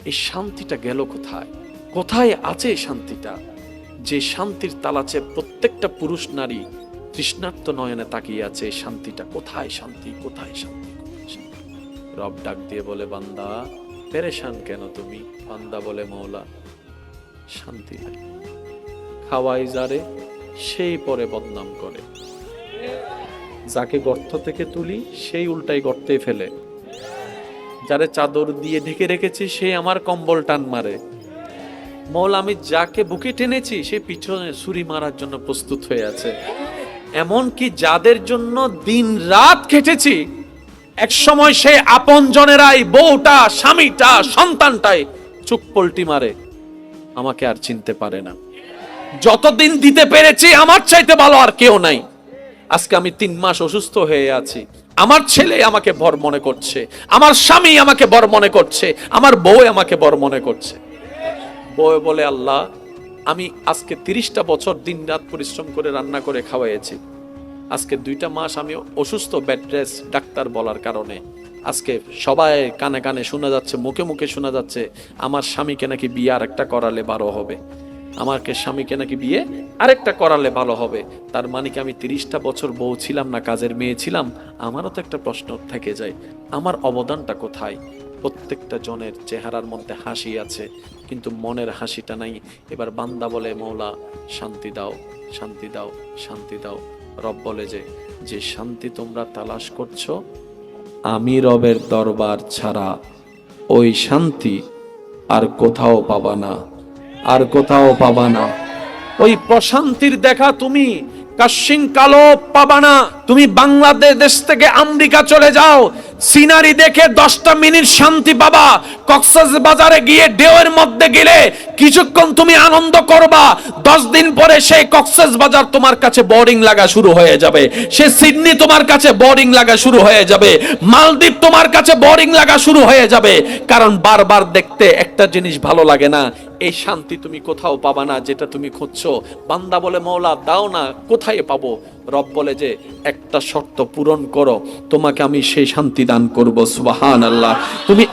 এই শান্তিটা গেল কোথায়? কোথায় আছে এই শান্তিটা? যে শান্তির তালাচে প্রত্যেকটা পুরুষ নারী তৃষ্ণার্ত নয়নে তাকিয়ে আছে, এই শান্তিটা কোথায়? শান্তি কোথায়? শান্তি কোথায়? শান্তি? রব ডাক দিয়ে বলে, বান্দা পেরেশান কেন তুমি? বান্দা বলে, মওলা শান্তি নাই। খাওয়াই যারে সেই পরে বদনাম করে, যাকে গর্ত থেকে তুলি সেই উল্টাই গর্তে ফেলে, যারে চাদর দিয়ে ঢেকে রেখেছি সে আমার কম্বল টান মারে। মওলা আমি যাকে বুকে টেনেছি সে পিছনে ছুরি মারার জন্য প্রস্তুত হয়ে আছে। এমনকি যাদের জন্য দিন রাত খেটেছি, এক সময় সে আপন জনেরাই, বউটা, স্বামীটা, সন্তানটাই চোখ পল্টি মারে, আমাকে আর চিনতে পারে না। যতদিন দিতে পেরেছি আমার চাইতে ভালো আর কেউ নাই। আজকে আমি 3 মাস অসুস্থ হয়ে আছি, আমার ছেলে আমাকে বর মনে করছে, আমার স্বামী আমাকে বর মনে করছে, আমার বউ আমাকে বর মনে করছে। বউ বলে, আল্লাহ আমি আজকে 30টা বছর দিন রাত পরিশ্রম করে রান্না করে খাওয়াইছি, আজকে 2টা মাস আমি অসুস্থ, বেড রেস্ট, ডাক্তার বলার কারণে আজকে সবাই কানে কানে শোনা যাচ্ছে, মুখে মুখে শোনা যাচ্ছে আমার স্বামীকে নাকি বিয়ে আরেকটা করালে ভালো হবে, আমাকে স্বামীকে নাকি বিয়ে আরেকটা করালে ভালো হবে। তার মানে কি আমি 30টা বছর বউ ছিলাম না, কাজের মেয়ে ছিলাম? আমারও তো একটা প্রশ্ন থেকে যায়, আমার অবদানটা কোথায়? প্রত্যেকটা জনের চেহারার মধ্যে হাসি আছে, কিন্তু মনের হাসিটা নাই। এবার বান্দা বলে, মওলা শান্তি দাও, শান্তি দাও, শান্তি দাও। রব বলে যে শান্তি তোমরা তালাশ করছো, আমি রবের দরবার ছাড়া ওই শান্তি আর কোথাও পাবা না, আর কোথাও পাবা না। ওই প্রশান্তির দেখা তুমি কাশিং কালো পাবা না। তুমি বাংলাদেশ থেকে আমেরিকা চলে যাও, সিনারি দেখে 10টা মিনিট শান্তি পাবা। কক্সবাজারে গিয়ে ঢেউয়ের মধ্যে গেলে কিছুক্ষণ তুমি আনন্দ করবা, 10 দিন পরে সেই কক্সবাজার তোমার কাছে বোরিং লাগা শুরু হয়ে যাবে, সে সিডনি তোমার কাছে বোরিং লাগা শুরু হয়ে যাবে, মালদ্বীপ তোমার কাছে বোরিং লাগা শুরু হয়ে যাবে। কারণ বারবার দেখতে একটা জিনিস ভালো লাগে না। এই শান্তি তুমি কোথাও পাবা না যেটা তুমি খুঁজছো। বান্দা বলে, মওলা দাও না, কোথায় পাবো? রব বলে যে একটা শর্ত পূরণ করো, তোমাকে আমি সেই শান্তি দান করব। সুবহানাল্লাহ। তুমি